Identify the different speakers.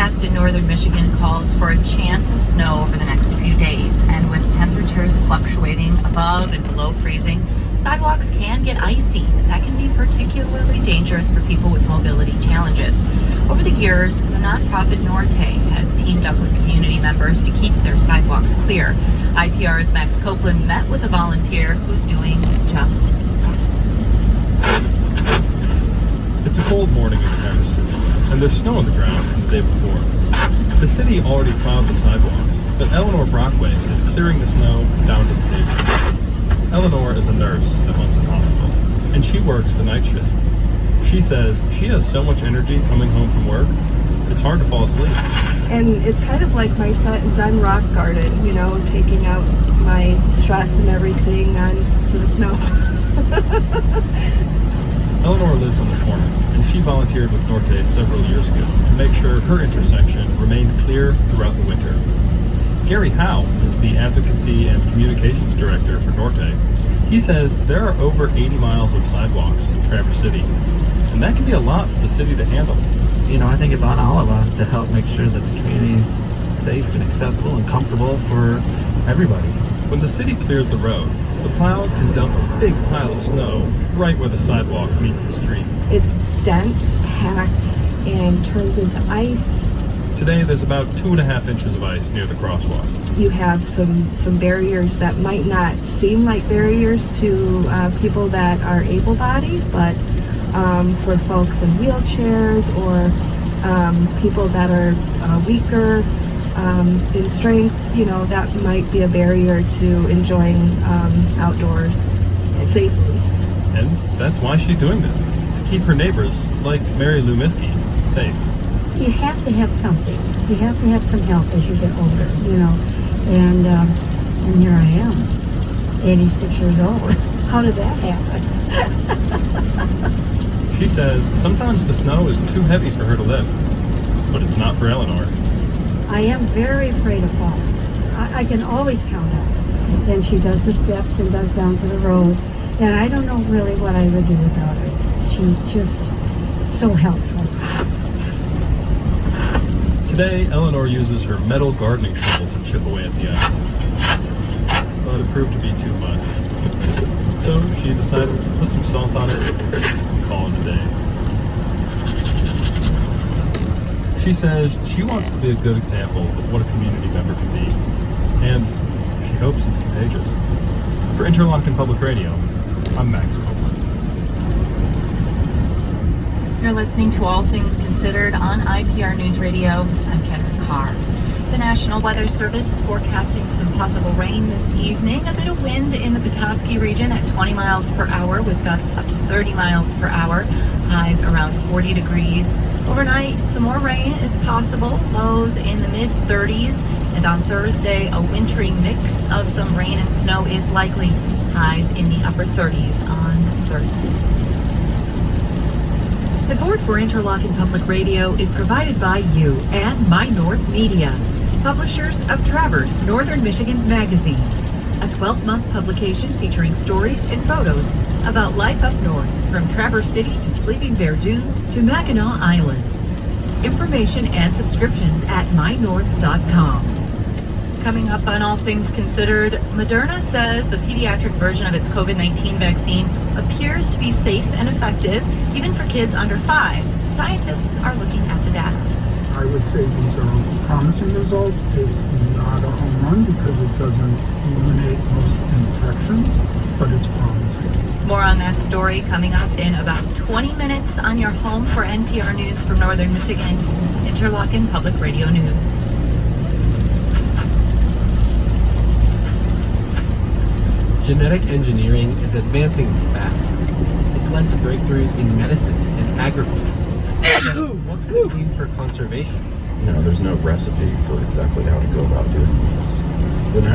Speaker 1: forecast in northern Michigan calls for a chance of snow over the next few days, and with temperatures fluctuating above and below freezing, sidewalks can get icy. That can be particularly dangerous for people with mobility challenges. Over the years, the nonprofit Norte has teamed up with community members to keep their sidewalks clear. IPR's Max Copeland met with a volunteer who's doing just that.
Speaker 2: It's a cold morning in Traverse City, and there's snow on the ground from the day before. The city already plowed the sidewalks, but Eleanor Brockway is clearing the snow down to the table. Eleanor is a nurse at Munson Hospital, and she works the night shift. She says she has so much energy coming home from work, it's hard to fall asleep.
Speaker 3: And it's kind of like my Zen rock garden, taking out my stress and everything onto the snow.
Speaker 2: Eleanor lives on the corner, and she volunteered with Norte several years ago to make sure her intersection remained clear throughout the winter. Gary Howe is the Advocacy and Communications Director for Norte. He says there are over 80 miles of sidewalks in Traverse City, and that can be a lot for the city to handle.
Speaker 4: I think it's on all of us to help make sure that the community is safe and accessible and comfortable for everybody.
Speaker 2: When the city clears the road, the plows can dump a big pile of snow right where the sidewalk meets the street.
Speaker 3: It's dense, packed, and turns into ice.
Speaker 2: Today there's about 2.5 inches of ice near the crosswalk.
Speaker 3: You have some barriers that might not seem like barriers to people that are able-bodied, but for folks in wheelchairs or people that are weaker in strength, that might be a barrier to enjoying outdoors safely.
Speaker 2: And that's why she's doing this, to keep her neighbors, like Mary Lou Miskey, safe.
Speaker 5: You have to have something. You have to have some help as you get older, And here I am, 86 years old. How did that happen?
Speaker 2: She says sometimes the snow is too heavy for her to lift, but it's not for Eleanor.
Speaker 5: I am very afraid of falling. I can always count on it. And she does the steps and does down to the road. And I don't know really what I would do without her. She's just so helpful.
Speaker 2: Today, Eleanor uses her metal gardening shovel to chip away at the ice. But it proved to be too much. So she decided to put some salt on it and call it a day. She says she wants to be a good example of what a community member can be. And she hopes it's contagious. For Interlochen Public Radio, I'm Max Copeland.
Speaker 1: You're listening to All Things Considered on IPR News Radio. I'm Kendra Carr. The National Weather Service is forecasting some possible rain this evening. A bit of wind in the Petoskey region at 20 miles per hour with gusts up to 30 miles per hour. Highs around 40 degrees. Overnight, some more rain is possible. Lows in the mid-30s. And on Thursday, a wintry mix of some rain and snow is likely. Highs in the upper 30s on Thursday. Support for Interlochen Public Radio is provided by you and My North Media, publishers of Traverse, Northern Michigan's magazine, a 12-month publication featuring stories and photos about life up north, from Traverse City to Sleeping Bear Dunes to Mackinaw Island. Information and subscriptions at mynorth.com. Coming up on All Things Considered, Moderna says the pediatric version of its COVID-19 vaccine appears to be safe and effective, even for kids under 5. Scientists are looking at the data.
Speaker 6: I would say these are promising results. It's not a home run because it doesn't eliminate most infections, but it's promising.
Speaker 1: More on that story coming up in about 20 minutes on your home for NPR News from Northern Michigan, Interlochen Public Radio News.
Speaker 7: Genetic engineering is advancing fast. It's led to breakthroughs in medicine and agriculture. What could it mean for conservation?
Speaker 8: There's no recipe for exactly how to go about doing this.